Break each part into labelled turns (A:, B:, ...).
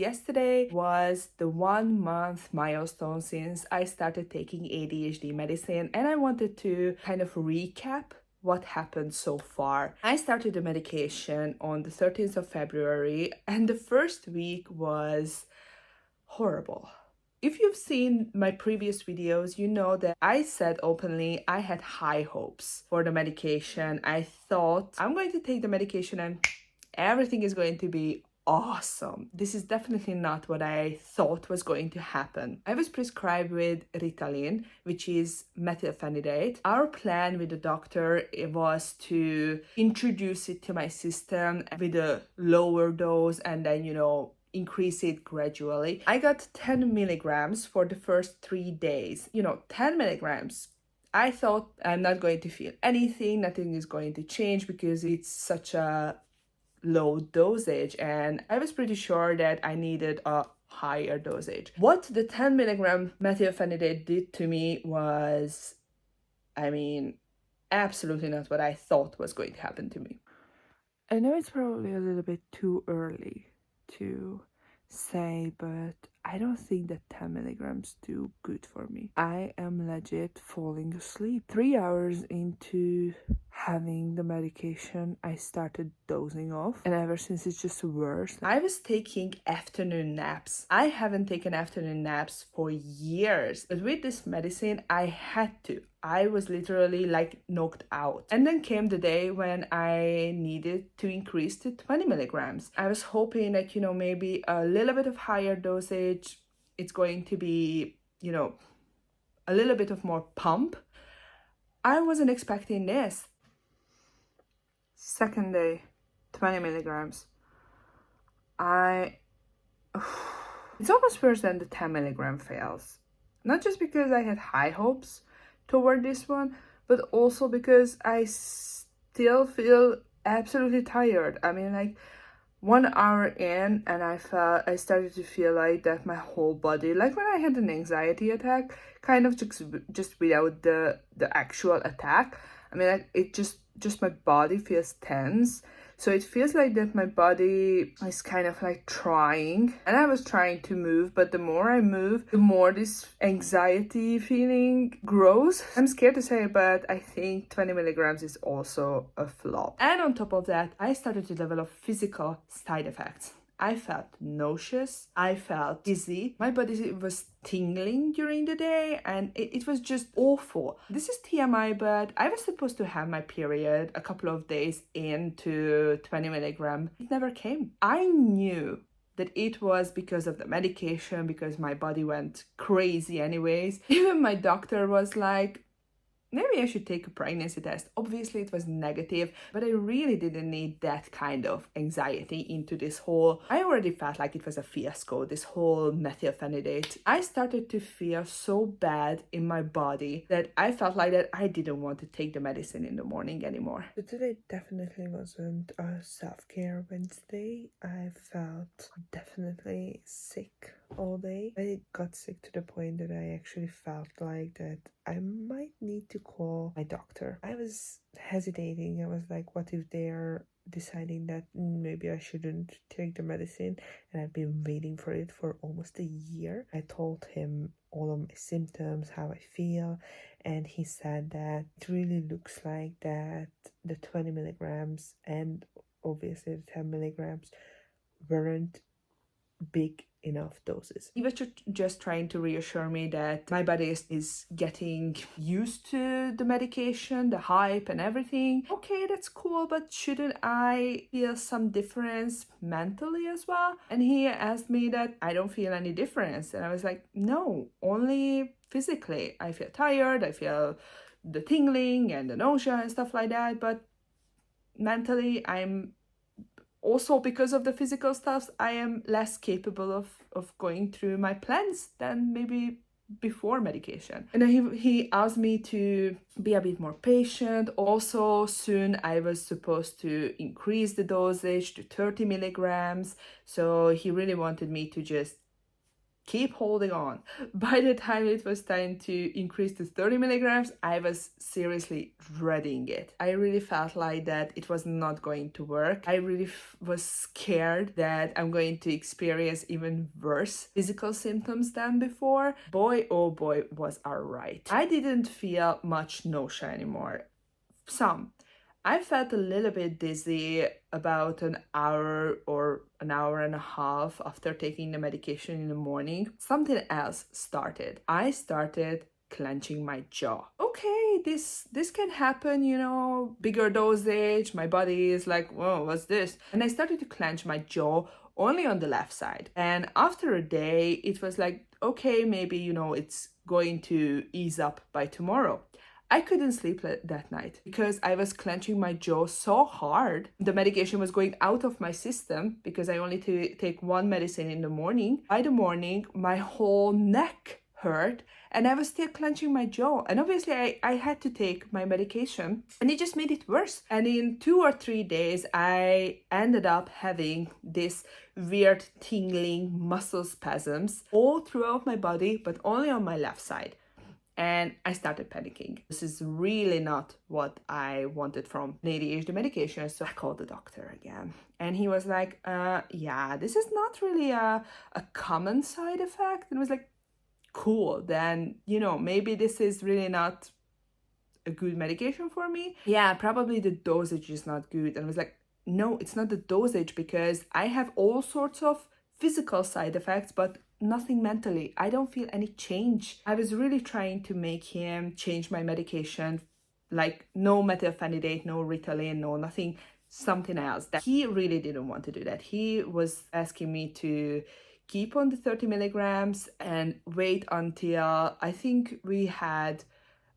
A: Yesterday was the 1 month milestone since I started taking ADHD medicine, and I wanted to kind of recap what happened so far. I started the medication on the 13th of February, and the first week was horrible. If you've seen my previous videos, you know that I said openly I had high hopes for the medication. I thought I'm going to take the medication and everything is going to be awesome. This is definitely not what I thought was going to happen. I was prescribed with ritalin, which is methylphenidate. Our plan with the doctor was to introduce it to my system with a lower dose and then, increase it gradually. I got 10 milligrams for the first 3 days. 10 milligrams. I thought I'm not going to feel anything, nothing is going to change because it's such a low dosage, and I was pretty sure that I needed a higher dosage. What the 10 milligram methylphenidate did to me was, absolutely not what I thought was going to happen to me. I know it's probably a little bit too early to say, but I don't think that 10 milligrams do good for me. I am legit falling asleep. 3 hours into having the medication, I started dozing off, and ever since it's just worse. I was taking afternoon naps. I haven't taken afternoon naps for years, but with this medicine I had to. I was literally like knocked out. And then came the day when I needed to increase to 20 milligrams. I was hoping that, maybe a little bit of higher dosage, it's going to be, a little bit of more pump. I wasn't expecting this. Second day, 20 milligrams. It's almost worse than the 10 milligram fails. Not just because I had high hopes toward this one, but also because I still feel absolutely tired. 1 hour in, and I started to feel like that my whole body, like when I had an anxiety attack, kind of just without the actual attack. It just my body feels tense. So it feels like that my body is kind of like trying, and I was trying to move, but the more I move, the more this anxiety feeling grows. I'm scared to say it, but I think 20 milligrams is also a flop. And on top of that, I started to develop physical side effects. I felt nauseous, I felt dizzy, my body was tingling during the day, and it was just awful. This is TMI, but I was supposed to have my period a couple of days into 20 milligram. It never came. I knew that it was because of the medication, because my body went crazy anyways. Even my doctor was like, maybe I should take a pregnancy test. Obviously it was negative, but I really didn't need that kind of anxiety into this whole. I already felt like it was a fiasco, this whole methylphenidate. I started to feel so bad in my body that I felt like that I didn't want to take the medicine in the morning anymore. But today definitely wasn't a self-care Wednesday. I felt definitely sick all day. I got sick to the point that I actually felt like that I might need to call my doctor. I was hesitating. I was like, what if they're deciding that maybe I shouldn't take the medicine? And I've been waiting for it for almost a year. I told him all of my symptoms, how I feel, and he said that it really looks like that the 20 milligrams and obviously the 10 milligrams weren't big enough doses. He was just trying to reassure me that my body is getting used to the medication, the hype and everything. Okay, that's cool, but shouldn't I feel some difference mentally as well? And he asked me that I don't feel any difference, and I was like, no, only physically. I feel tired, I feel the tingling and the nausea and stuff like that, but mentally I'm also, because of the physical stuff, I am less capable of going through my plans than maybe before medication. And then he asked me to be a bit more patient. Also, soon I was supposed to increase the dosage to 30 milligrams. So he really wanted me to just keep holding on. By the time it was time to increase to 30 milligrams, I was seriously dreading it. I really felt like that it was not going to work. I really was scared that I'm going to experience even worse physical symptoms than before. Boy, oh boy, was I right. I didn't feel much nausea anymore. Some. I felt a little bit dizzy about an hour or an hour and a half after taking the medication in the morning. Something else started. I started clenching my jaw. Okay, this can happen, you know, bigger dosage. My body is like, whoa, what's this? And I started to clench my jaw only on the left side. And after a day, it was like, okay, maybe, you know, it's going to ease up by tomorrow. I couldn't sleep that night because I was clenching my jaw so hard. The medication was going out of my system because I only take one medicine in the morning. By the morning, my whole neck hurt and I was still clenching my jaw. And obviously I had to take my medication and it just made it worse. And in 2 or 3 days, I ended up having this weird tingling muscle spasms all throughout my body, but only on my left side. And I started panicking. This is really not what I wanted from an ADHD medication. So I called the doctor again. And he was like, yeah, this is not really a common side effect. And I was like, cool, then, you know, maybe this is really not a good medication for me. Yeah, probably the dosage is not good. And I was like, no, it's not the dosage because I have all sorts of physical side effects, but nothing mentally. I don't feel any change. I was really trying to make him change my medication, like no methylphenidate, no ritalin, no nothing, something else. That he really didn't want to do that. He was asking me to keep on the 30 milligrams and wait until I think we had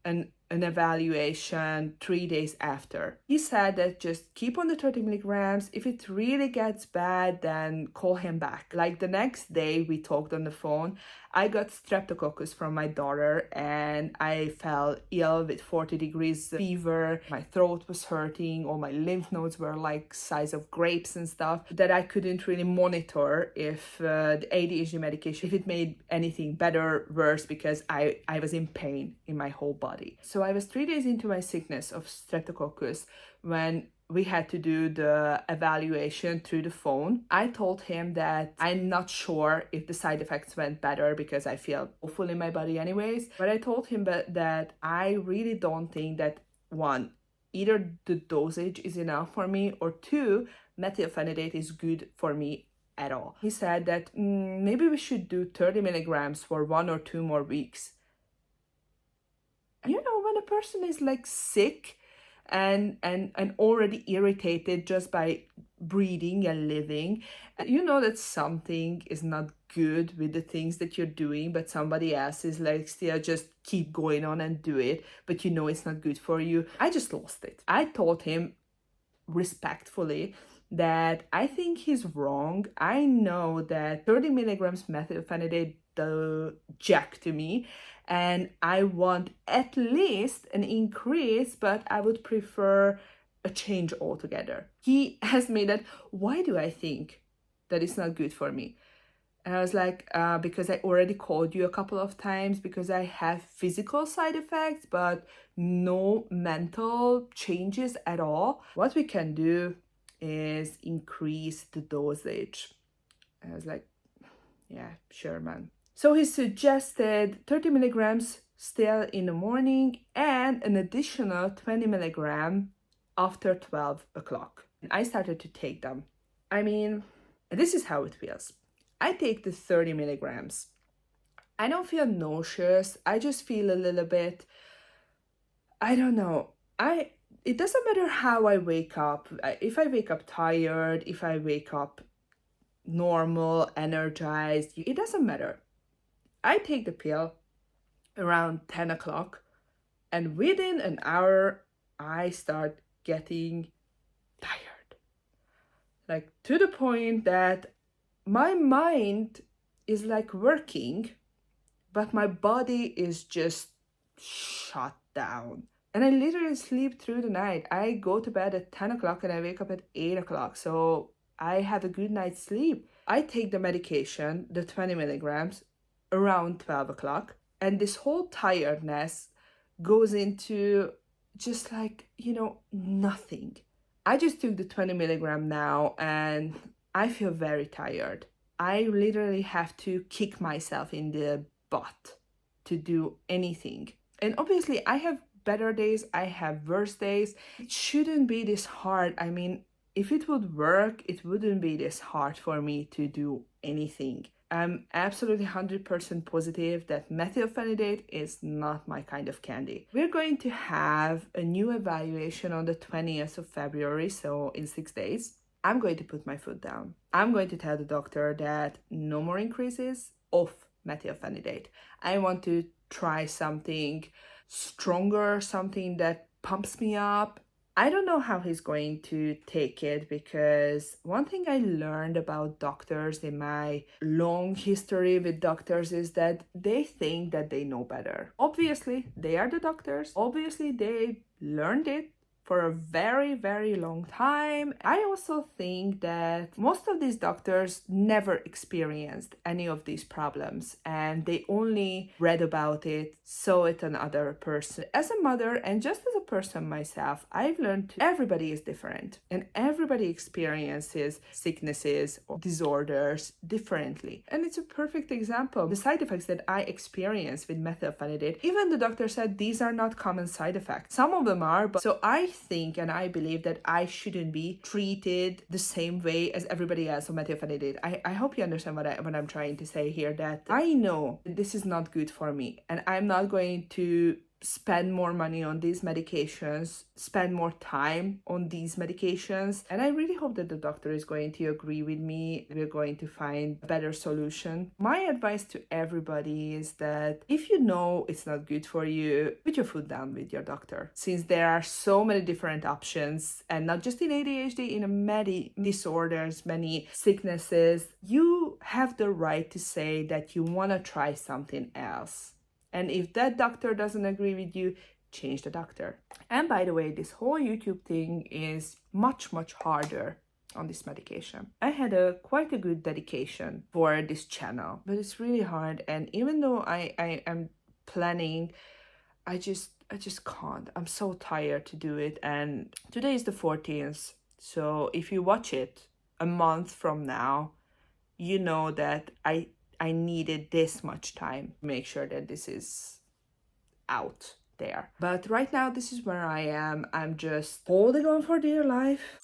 A: an evaluation 3 days after. He said that just keep on the 30 milligrams. If it really gets bad, then call him back. Like the next day we talked on the phone, I got streptococcus from my daughter and I fell ill with 40 degrees fever. My throat was hurting, all my lymph nodes were like size of grapes and stuff that I couldn't really monitor if the ADHD medication, if it made anything better, worse, because I was in pain in my whole body. So I was 3 days into my sickness of streptococcus when we had to do the evaluation through the phone. I told him that I'm not sure if the side effects went better because I feel awful in my body anyways. But I told him that I really don't think that, one, either the dosage is enough for me, or two, methylphenidate is good for me at all. He said that maybe we should do 30 milligrams for 1 or 2 more weeks. You know, when a person is like sick and already irritated just by breathing and living, you know that something is not good with the things that you're doing, but somebody else is like still just keep going on and do it, but you know it's not good for you. I just lost it. I told him respectfully that I think he's wrong. I know that 30 milligrams methylphenidate the jack to me, and I want at least an increase, but I would prefer a change altogether. He asked me that, why do I think that it's not good for me? And I was like, because I already called you a couple of times, because I have physical side effects, but no mental changes at all. What we can do is increase the dosage. And I was like, yeah, sure, man. So he suggested 30 milligrams still in the morning and an additional 20 milligram after 12 o'clock. And I started to take them. I mean, this is how it feels. I take the 30 milligrams. I don't feel nauseous. I just feel a little bit, I don't know. It doesn't matter how I wake up. If I wake up tired, if I wake up normal, energized, it doesn't matter. I take the pill around 10 o'clock and within an hour, I start getting tired. Like to the point that my mind is like working, but my body is just shut down. And I literally sleep through the night. I go to bed at 10 o'clock and I wake up at 8 o'clock. So I have a good night's sleep. I take the medication, the 20 milligrams, around 12 o'clock. And this whole tiredness goes into just like, nothing. I just took the 20 milligram now and I feel very tired. I literally have to kick myself in the butt to do anything. And obviously, I have better days, I have worse days. It shouldn't be this hard. I mean, if it would work, it wouldn't be this hard for me to do anything. I'm absolutely 100% positive that methylphenidate is not my kind of candy. We're going to have a new evaluation on the 20th of February, so in 6 days. I'm going to put my foot down. I'm going to tell the doctor that no more increases of methylphenidate. I want to try something stronger, something that pumps me up. I don't know how he's going to take it, because one thing I learned about doctors in my long history with doctors is that they think that they know better. Obviously, they are the doctors. Obviously, they learned it for a very, very long time. I also think that most of these doctors never experienced any of these problems and they only read about it, saw it on other person. As a mother and just as a person myself, I've learned everybody is different and everybody experiences sicknesses or disorders differently. And it's a perfect example. The side effects that I experienced with methylphenidate, even the doctor said these are not common side effects. Some of them are, but so I think and I believe that I shouldn't be treated the same way as everybody else on methylphenidate. I hope you understand what I'm trying to say here, that I know this is not good for me and I'm not going to spend more money on these medications, spend more time on these medications. And I really hope that the doctor is going to agree with me. We're going to find a better solution. My advice to everybody is that if you know it's not good for you, put your foot down with your doctor. Since there are so many different options, and not just in ADHD, in many disorders, many sicknesses, you have the right to say that you want to try something else. And if that doctor doesn't agree with you, change the doctor. And by the way, this whole YouTube thing is much, much harder on this medication. I had quite a good dedication for this channel, but it's really hard. And even though I am planning, I just can't. I'm so tired to do it. And today is the 14th. So if you watch it a month from now, you know that I needed this much time to make sure that this is out there. But right now, this is where I am. I'm just holding on for dear life.